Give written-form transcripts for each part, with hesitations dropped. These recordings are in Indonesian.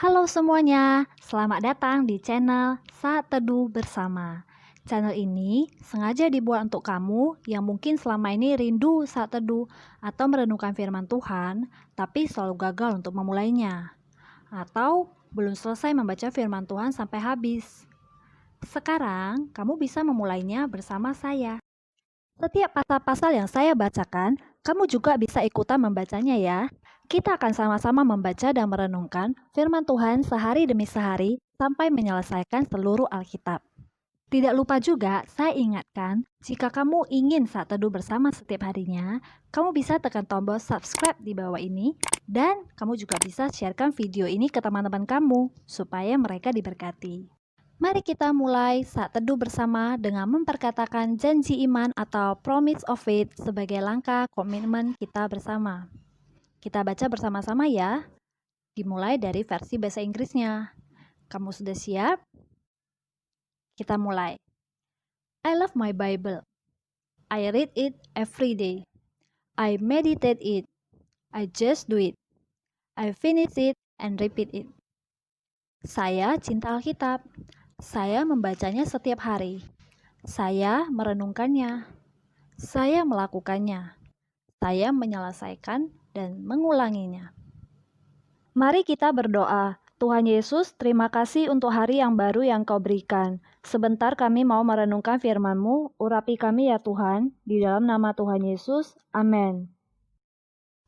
Halo semuanya, selamat datang di channel Saat Teduh Bersama. Channel ini sengaja dibuat untuk kamu yang mungkin selama ini rindu saat teduh atau merenungkan firman Tuhan, tapi selalu gagal untuk memulainya. Atau belum selesai membaca firman Tuhan sampai habis. Sekarang, kamu bisa memulainya bersama saya. Setiap pasal-pasal yang saya bacakan, kamu juga bisa ikutan membacanya ya. Kita akan sama-sama membaca dan merenungkan firman Tuhan sehari demi sehari sampai menyelesaikan seluruh Alkitab. Tidak lupa juga, saya ingatkan, jika kamu ingin saat teduh bersama setiap harinya, kamu bisa tekan tombol subscribe di bawah ini, dan kamu juga bisa sharekan video ini ke teman-teman kamu, supaya mereka diberkati. Mari kita mulai saat teduh bersama dengan memperkatakan janji iman atau promise of faith sebagai langkah komitmen kita bersama. Kita baca bersama-sama ya. Dimulai dari versi bahasa Inggrisnya. Kamu sudah siap? Kita mulai. I love my Bible. I read it every day. I meditate it. I just do it. I finish it and repeat it. Saya cinta Alkitab. Saya membacanya setiap hari. Saya merenungkannya. Saya melakukannya. Saya menyelesaikan dan mengulanginya. Mari kita berdoa. Tuhan Yesus, terima kasih untuk hari yang baru yang Kau berikan. Sebentar kami mau merenungkan firman-Mu, urapi kami ya Tuhan, di dalam nama Tuhan Yesus. Amin.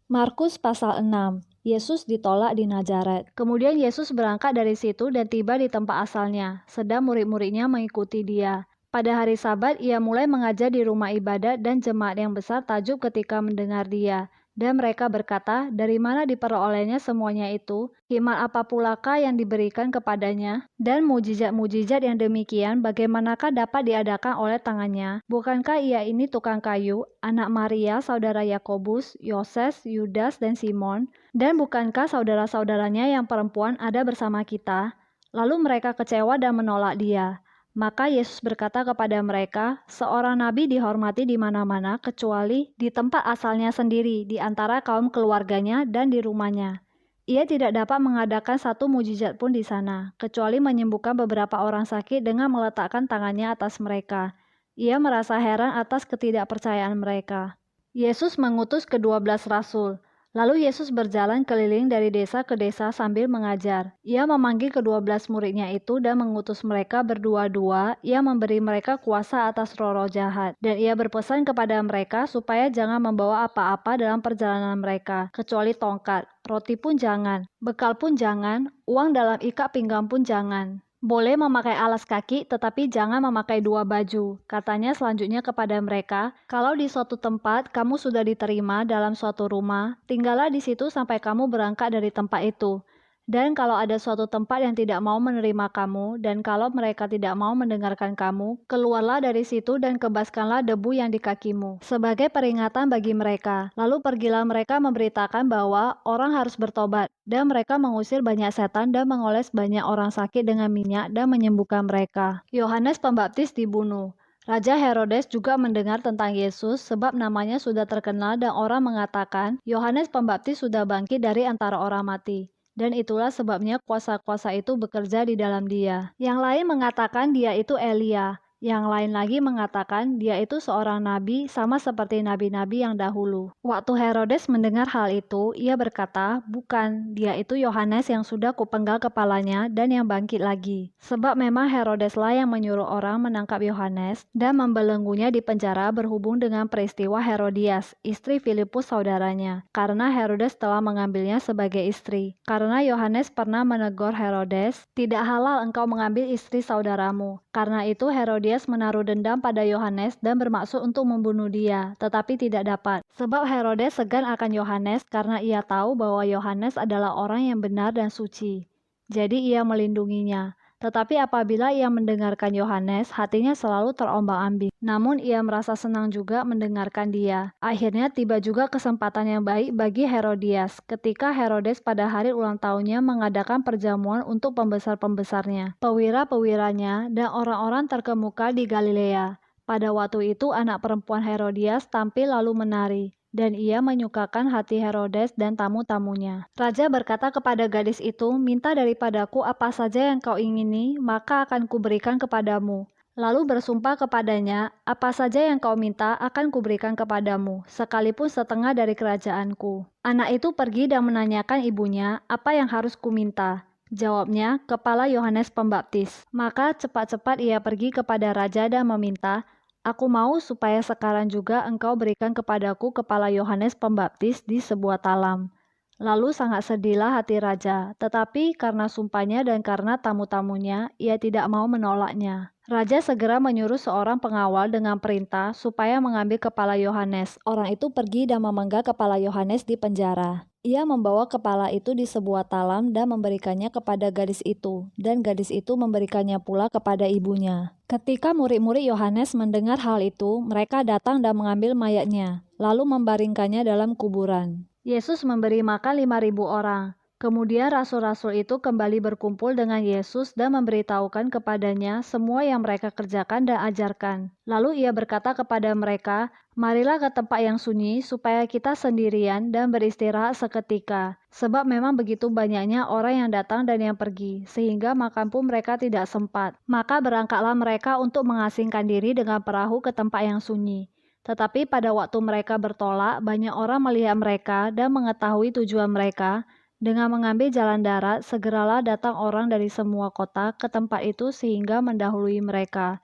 Markus pasal 6. Yesus ditolak di Nazaret. Kemudian Yesus berangkat dari situ dan tiba di tempat asalnya, sedang murid-muridnya mengikuti Dia. Pada hari Sabat, Ia mulai mengajar di rumah ibadat dan jemaat yang besar takjub ketika mendengar Dia. Dan mereka berkata, dari mana diperolehnya semuanya itu? Hikmat apa pulakah yang diberikan kepadanya? Dan mujizat-mujizat yang demikian bagaimanakah dapat diadakan oleh tangannya? Bukankah ia ini tukang kayu, anak Maria, saudara Yakobus, Yoses, Yudas, dan Simon? Dan bukankah saudara-saudaranya yang perempuan ada bersama kita? Lalu mereka kecewa dan menolak Dia. Maka Yesus berkata kepada mereka, seorang nabi dihormati di mana-mana kecuali di tempat asalnya sendiri, di antara kaum keluarganya dan di rumahnya. Ia tidak dapat mengadakan satu mujizat pun di sana, kecuali menyembuhkan beberapa orang sakit dengan meletakkan tangannya atas mereka. Ia merasa heran atas ketidakpercayaan mereka. Yesus mengutus ke-12 rasul. Lalu Yesus berjalan keliling dari desa ke desa sambil mengajar. Ia memanggil ke-12 muridnya itu dan mengutus mereka berdua-dua. Ia memberi mereka kuasa atas roh-roh jahat. Dan ia berpesan kepada mereka supaya jangan membawa apa-apa dalam perjalanan mereka, kecuali tongkat. Roti pun jangan, bekal pun jangan, uang dalam ikat pinggang pun jangan. Boleh memakai alas kaki, tetapi jangan memakai dua baju. Katanya selanjutnya kepada mereka, kalau di suatu tempat kamu sudah diterima dalam suatu rumah, tinggallah di situ sampai kamu berangkat dari tempat itu. Dan kalau ada suatu tempat yang tidak mau menerima kamu, dan kalau mereka tidak mau mendengarkan kamu, keluarlah dari situ dan kebaskanlah debu yang di kakimu, sebagai peringatan bagi mereka. Lalu pergilah mereka memberitakan bahwa orang harus bertobat, dan mereka mengusir banyak setan dan mengoles banyak orang sakit dengan minyak dan menyembuhkan mereka. Yohanes Pembaptis dibunuh. Raja Herodes juga mendengar tentang Yesus sebab namanya sudah terkenal dan orang mengatakan Yohanes Pembaptis sudah bangkit dari antara orang mati. Dan itulah sebabnya kuasa-kuasa itu bekerja di dalam dia. Yang lain mengatakan dia itu Elia. Yang lain lagi mengatakan dia itu seorang nabi sama seperti nabi-nabi yang dahulu. Waktu Herodes mendengar hal itu, ia berkata, bukan, dia itu Yohanes yang sudah kupenggal kepalanya dan yang bangkit lagi. Sebab memang Herodeslah yang menyuruh orang menangkap Yohanes dan membelenggunya di penjara berhubung dengan peristiwa Herodias, istri Filipus saudaranya, karena Herodes telah mengambilnya sebagai istri. Karena Yohanes pernah menegur Herodes, tidak halal engkau mengambil istri saudaramu. Karena itu Herodias menaruh dendam pada Yohanes dan bermaksud untuk membunuh dia, tetapi tidak dapat. Sebab Herodes segan akan Yohanes karena ia tahu bahwa Yohanes adalah orang yang benar dan suci. Jadi ia melindunginya. Tetapi apabila ia mendengarkan Yohanes, hatinya selalu terombang-ambing. Namun ia merasa senang juga mendengarkan dia. Akhirnya tiba juga kesempatan yang baik bagi Herodias, ketika Herodes pada hari ulang tahunnya mengadakan perjamuan untuk pembesar-pembesarnya, pewira-pewiranya, dan orang-orang terkemuka di Galilea. Pada waktu itu anak perempuan Herodias tampil lalu menari. dan ia menyukakan hati Herodes dan tamu-tamunya. Raja berkata kepada gadis itu, "Minta daripadaku apa saja yang kau ingini, maka akan kuberikan kepadamu." Lalu bersumpah kepadanya, "Apa saja yang kau minta akan kuberikan kepadamu, sekalipun setengah dari kerajaanku." Anak itu pergi dan menanyakan ibunya, "Apa yang harus kuminta?" Jawabnya, "Kepala Yohanes Pembaptis." Maka cepat-cepat ia pergi kepada raja dan meminta, "Aku mau supaya sekarang juga engkau berikan kepadaku kepala Yohanes Pembaptis di sebuah talam." Lalu sangat sedihlah hati raja, tetapi karena sumpahnya dan karena tamu-tamunya, ia tidak mau menolaknya. Raja segera menyuruh seorang pengawal dengan perintah supaya mengambil kepala Yohanes. Orang itu pergi dan memenggal kepala Yohanes di penjara. Ia membawa kepala itu di sebuah talam dan memberikannya kepada gadis itu, dan gadis itu memberikannya pula kepada ibunya. Ketika murid-murid Yohanes mendengar hal itu, mereka datang dan mengambil mayatnya, lalu membaringkannya dalam kuburan. Yesus memberi makan 5.000 orang. Kemudian rasul-rasul itu kembali berkumpul dengan Yesus dan memberitahukan kepadanya semua yang mereka kerjakan dan ajarkan. Lalu ia berkata kepada mereka, "Marilah ke tempat yang sunyi supaya kita sendirian dan beristirahat seketika. Sebab memang begitu banyaknya orang yang datang dan yang pergi, sehingga makan pun mereka tidak sempat." Maka berangkatlah mereka untuk mengasingkan diri dengan perahu ke tempat yang sunyi. Tetapi pada waktu mereka bertolak, banyak orang melihat mereka dan mengetahui tujuan mereka. Dengan mengambil jalan darat, segeralah datang orang dari semua kota ke tempat itu sehingga mendahului mereka.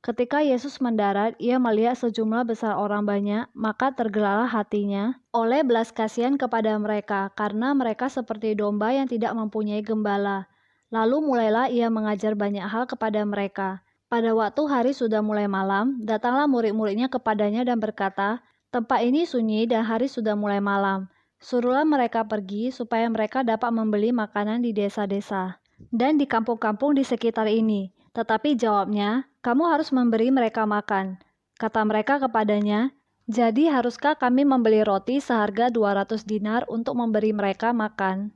Ketika Yesus mendarat, ia melihat sejumlah besar orang banyak, maka tergeraklah hatinya oleh belas kasihan kepada mereka, karena mereka seperti domba yang tidak mempunyai gembala. Lalu mulailah ia mengajar banyak hal kepada mereka. Pada waktu hari sudah mulai malam, datanglah murid-muridnya kepadanya dan berkata, "Tempat ini sunyi dan hari sudah mulai malam. Suruhlah mereka pergi supaya mereka dapat membeli makanan di desa-desa dan di kampung-kampung di sekitar ini." Tetapi jawabnya, "Kamu harus memberi mereka makan." Kata mereka kepadanya, "Jadi haruskah kami membeli roti seharga 200 dinar untuk memberi mereka makan?"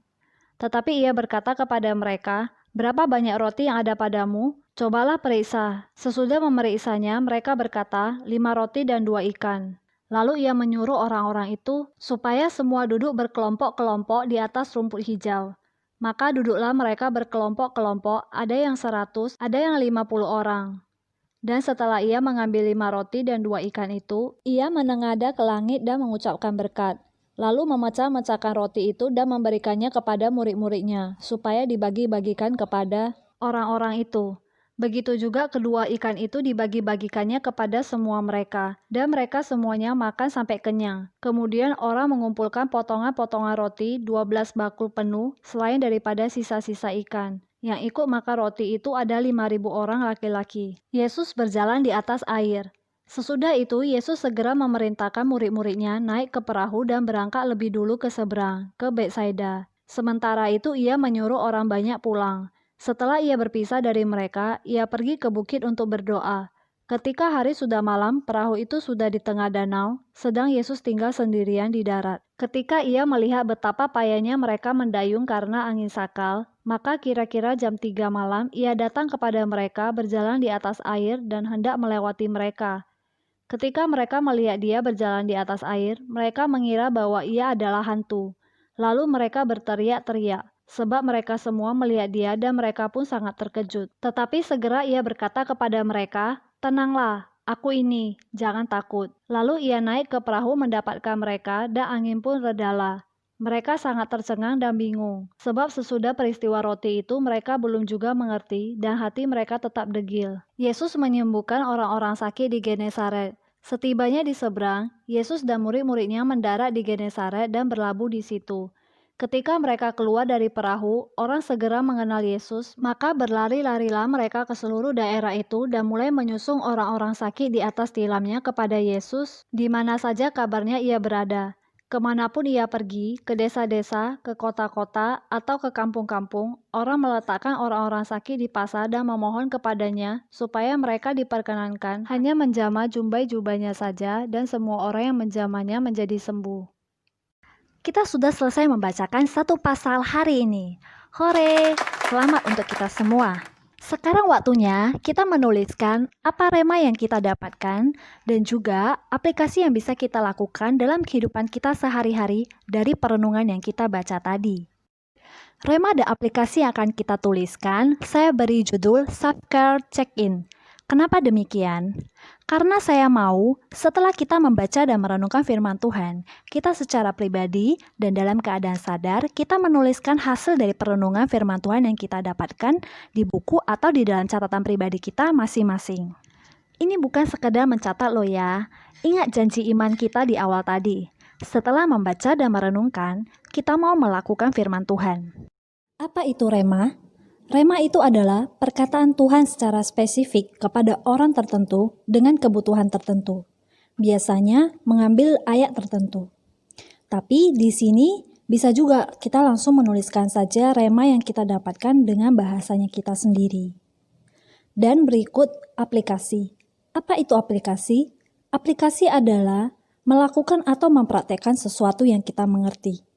Tetapi ia berkata kepada mereka, "Berapa banyak roti yang ada padamu? Cobalah periksa." Sesudah memeriksanya, mereka berkata, 5 roti dan 2 ikan. Lalu ia menyuruh orang-orang itu supaya semua duduk berkelompok-kelompok di atas rumput hijau. Maka duduklah mereka berkelompok-kelompok, ada yang 100, ada yang 50 orang. Dan setelah ia mengambil 5 roti dan 2 ikan itu, ia menengadah ke langit dan mengucapkan berkat. Lalu memecah-mecahkan roti itu dan memberikannya kepada murid-muridnya, supaya dibagi-bagikan kepada orang-orang itu. Begitu juga kedua ikan itu dibagi-bagikannya kepada semua mereka, dan mereka semuanya makan sampai kenyang. Kemudian orang mengumpulkan potongan-potongan roti 12 bakul penuh, selain daripada sisa-sisa ikan. Yang ikut makan roti itu ada 5.000 orang laki-laki. Yesus berjalan di atas air. Sesudah itu, Yesus segera memerintahkan murid-muridnya naik ke perahu dan berangkat lebih dulu ke seberang, ke Betsaida. Sementara itu ia menyuruh orang banyak pulang. Setelah ia berpisah dari mereka, ia pergi ke bukit untuk berdoa. Ketika hari sudah malam, perahu itu sudah di tengah danau, sedang Yesus tinggal sendirian di darat. Ketika ia melihat betapa payahnya mereka mendayung karena angin sakal, maka kira-kira jam 3 malam ia datang kepada mereka berjalan di atas air dan hendak melewati mereka. Ketika mereka melihat dia berjalan di atas air, mereka mengira bahwa ia adalah hantu. Lalu mereka berteriak-teriak, sebab mereka semua melihat dia dan mereka pun sangat terkejut. Tetapi segera ia berkata kepada mereka, "Tenanglah, aku ini, jangan takut." Lalu ia naik ke perahu mendapatkan mereka dan angin pun redalah. Mereka sangat tercengang dan bingung, sebab sesudah peristiwa roti itu mereka belum juga mengerti dan hati mereka tetap degil. Yesus menyembuhkan orang-orang sakit di Genesaret. Setibanya di seberang, Yesus dan murid-muridnya mendarat di Genesaret dan berlabuh di situ. Ketika mereka keluar dari perahu, orang segera mengenal Yesus, maka berlari-larilah mereka ke seluruh daerah itu dan mulai menyusung orang-orang sakit di atas tilamnya kepada Yesus, di mana saja kabarnya ia berada. Kemanapun ia pergi, ke desa-desa, ke kota-kota, atau ke kampung-kampung, orang meletakkan orang-orang sakit di pasar dan memohon kepadanya supaya mereka diperkenankan hanya menjamah jubah-jubahnya saja dan semua orang yang menjamahnya menjadi sembuh. Kita sudah selesai membacakan satu pasal hari ini. Hore! Selamat untuk kita semua. Sekarang waktunya kita menuliskan apa rema yang kita dapatkan dan juga aplikasi yang bisa kita lakukan dalam kehidupan kita sehari-hari dari perenungan yang kita baca tadi. Rema dan aplikasi yang akan kita tuliskan, saya beri judul Self-Care Check-in. Kenapa demikian? Karena saya mau setelah kita membaca dan merenungkan firman Tuhan, kita secara pribadi dan dalam keadaan sadar, kita menuliskan hasil dari perenungan firman Tuhan yang kita dapatkan di buku atau di dalam catatan pribadi kita masing-masing. Ini bukan sekedar mencatat loh ya. Ingat janji iman kita di awal tadi. Setelah membaca dan merenungkan, kita mau melakukan firman Tuhan. Apa itu rema? Rema itu adalah perkataan Tuhan secara spesifik kepada orang tertentu dengan kebutuhan tertentu. Biasanya mengambil ayat tertentu. Tapi di sini bisa juga kita langsung menuliskan saja rema yang kita dapatkan dengan bahasanya kita sendiri. Dan berikut aplikasi. Apa itu aplikasi? Aplikasi adalah melakukan atau mempraktekkan sesuatu yang kita mengerti.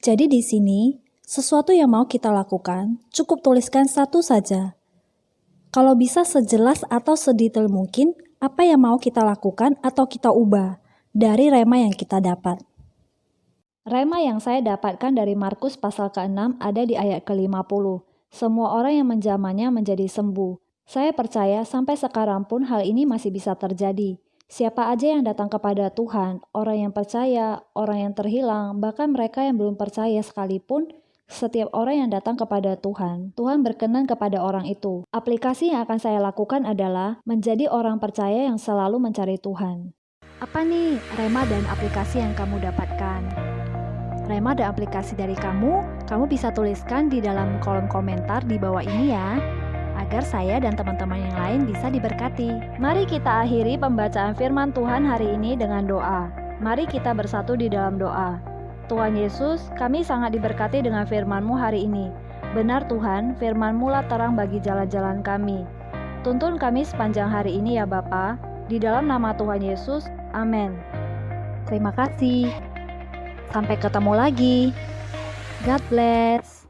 Jadi di sini, sesuatu yang mau kita lakukan, cukup tuliskan satu saja. Kalau bisa sejelas atau sedetail mungkin, apa yang mau kita lakukan atau kita ubah dari rema yang kita dapat. Rema yang saya dapatkan dari Markus pasal ke-6 ada di ayat ke-50. Semua orang yang menjamahnya menjadi sembuh. Saya percaya sampai sekarang pun hal ini masih bisa terjadi. Siapa aja yang datang kepada Tuhan, orang yang percaya, orang yang terhilang, bahkan mereka yang belum percaya sekalipun, setiap orang yang datang kepada Tuhan, Tuhan berkenan kepada orang itu. Aplikasi yang akan saya lakukan adalah menjadi orang percaya yang selalu mencari Tuhan. Apa nih rema dan aplikasi yang kamu dapatkan? Rema dan aplikasi dari kamu bisa tuliskan di dalam kolom komentar di bawah ini ya, agar saya dan teman-teman yang lain bisa diberkati. Mari kita akhiri pembacaan firman Tuhan hari ini dengan doa. Mari kita bersatu di dalam doa. Tuhan Yesus, kami sangat diberkati dengan firman-Mu hari ini. Benar Tuhan, firman-Mu lah terang bagi jalan-jalan kami. Tuntun kami sepanjang hari ini ya Bapa. Di dalam nama Tuhan Yesus, amin. Terima kasih. Sampai ketemu lagi. God bless.